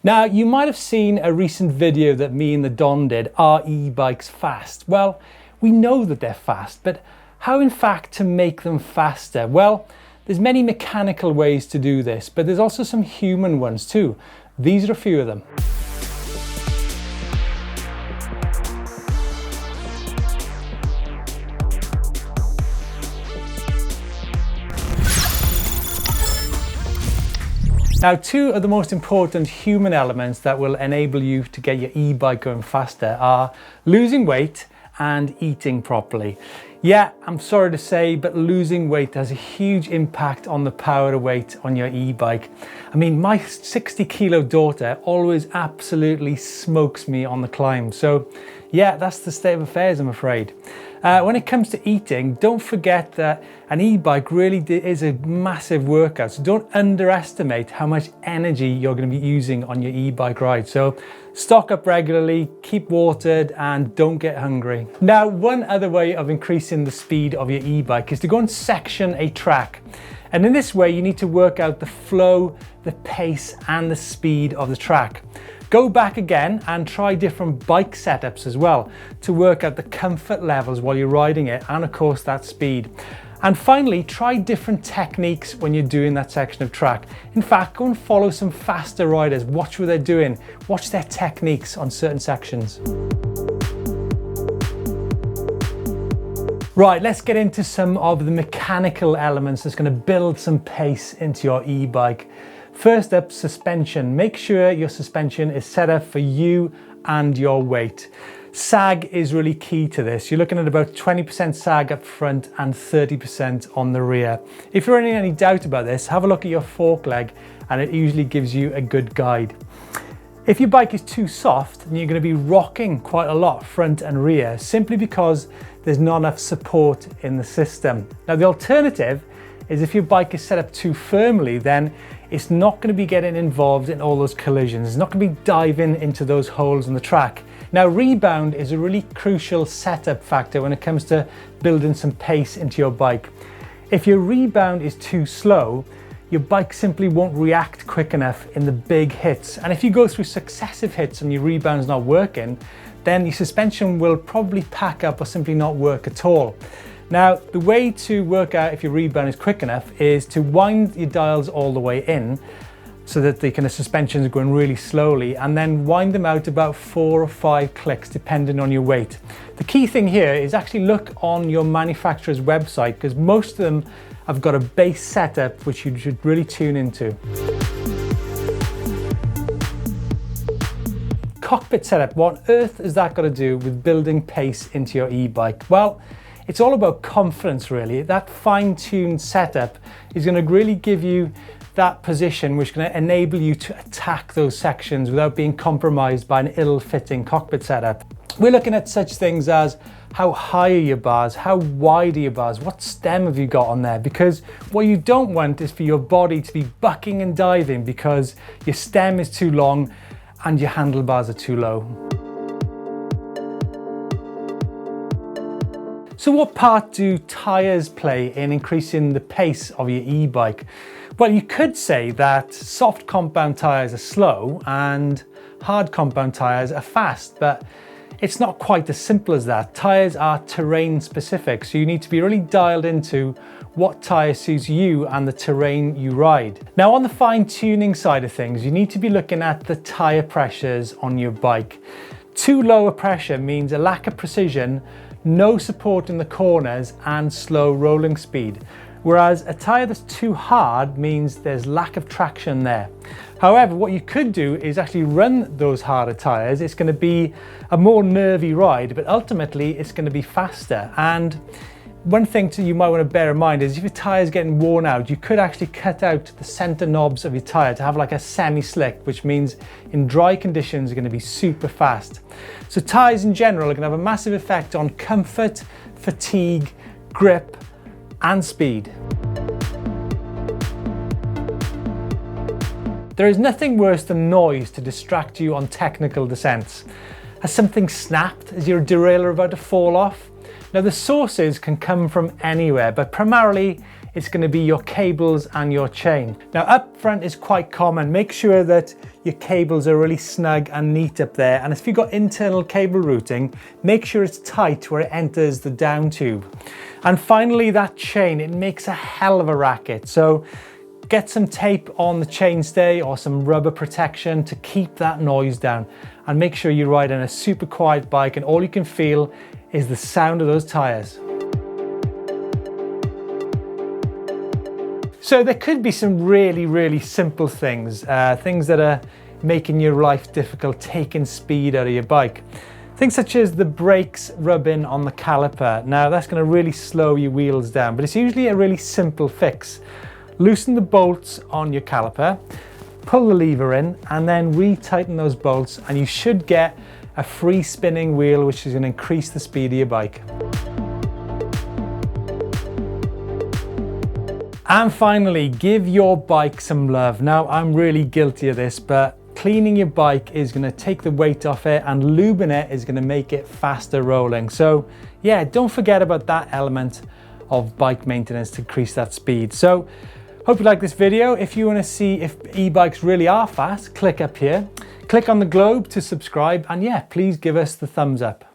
Now, you might have seen a recent video that me and the Don did, Are e-bikes fast? Well, we know that they're fast, but how in fact to make them faster? Well, there's many mechanical ways to do this, but there's also some human ones too. These are a few of them. Now, two of the most important human elements that will enable you to get your e-bike going faster are losing weight and eating properly. Yeah, I'm sorry to say, but losing weight has a huge impact on the power to weight on your e-bike. I mean, my 60-kilo daughter always absolutely smokes me on the climb. So yeah, that's the state of affairs, I'm afraid. When it comes to eating, don't forget that an e-bike really is a massive workout. So don't underestimate how much energy you're going to be using on your e-bike ride. So stock up regularly, keep watered, and don't get hungry. Now, one other way of increasing the speed of your e-bike is to go and section a track. And in this way, you need to work out the flow, the pace, and the speed of the track. Go back again and try different bike setups as well to work out the comfort levels while you're riding it, and of course that speed. And finally, try different techniques when you're doing that section of track. In fact, go and follow some faster riders, watch what they're doing, watch their techniques on certain sections. Right, let's get into some of the mechanical elements that's going to build some pace into your e-bike. First up, suspension. Make sure your suspension is set up for you and your weight. Sag is really key to this. You're looking at about 20% sag up front and 30% on the rear. If you're in any doubt about this, have a look at your fork leg and it usually gives you a good guide. If your bike is too soft, then you're going to be rocking quite a lot front and rear simply because there's not enough support in the system. Now, the alternative is if your bike is set up too firmly, then it's not going to be getting involved in all those collisions. It's not going to be diving into those holes in the track. Now, rebound is a really crucial setup factor when it comes to building some pace into your bike. If your rebound is too slow, your bike simply won't react quick enough in the big hits. And if you go through successive hits and your rebound's not working, then your suspension will probably pack up or simply not work at all. Now, the way to work out if your rebound is quick enough is to wind your dials all the way in so that the kind of suspensions are going really slowly, and then wind them out about 4 or 5 clicks depending on your weight. The key thing here is actually look on your manufacturer's website, because most of them have got a base setup which you should really tune into. Cockpit setup, what on earth has that got to do with building pace into your e-bike? Well, it's all about confidence really. That fine-tuned setup is going to really give you that position which is going to enable you to attack those sections without being compromised by an ill-fitting cockpit setup. We're looking at such things as how high are your bars, how wide are your bars, what stem have you got on there, because what you don't want is for your body to be bucking and diving because your stem is too long and your handlebars are too low. So what part do tyres play in increasing the pace of your e-bike? Well, you could say that soft compound tyres are slow and hard compound tyres are fast, but it's not quite as simple as that. Tyres are terrain specific, so you need to be really dialed into what tyre suits you and the terrain you ride. Now, on the fine tuning side of things, you need to be looking at the tyre pressures on your bike. Too low a pressure means a lack of precision, no support in the corners, and slow rolling speed. Whereas a tyre that's too hard means there's lack of traction there. However, what you could do is actually run those harder tyres. It's going to be a more nervy ride, but ultimately it's going to be faster. And one thing you might want to bear in mind is if your tyre is getting worn out, you could actually cut out the centre knobs of your tyre to have like a semi-slick, which means in dry conditions are going to be super fast. So tyres in general are going to have a massive effect on comfort, fatigue, grip, and speed. There is nothing worse than noise to distract you on technical descents. Has something snapped? Is your derailleur about to fall off? Now, the sources can come from anywhere, but primarily it's going to be your cables and your chain. Now up front is quite common. Make sure that your cables are really snug and neat up there, and if you've got internal cable routing, make sure it's tight where it enters the down tube. And finally, that chain, it makes a hell of a racket. So get some tape on the chainstay or some rubber protection to keep that noise down, and make sure you ride on a super quiet bike and all you can feel is the sound of those tires. So there could be some really simple things, things that are making your life difficult, taking speed out of your bike. Things such as the brakes rubbing on the caliper. Now that's going to really slow your wheels down, but it's usually a really simple fix. Loosen the bolts on your caliper, pull the lever in, and then retighten those bolts, and you should get a free spinning wheel, which is going to increase the speed of your bike. And finally, give your bike some love. Now, I'm really guilty of this, but cleaning your bike is going to take the weight off it, and lubing it is going to make it faster rolling. So yeah, don't forget about that element of bike maintenance to increase that speed. So hope you like this video. If you want to see if e-bikes really are fast, click up here. Click on the globe to subscribe, and yeah, please give us the thumbs up.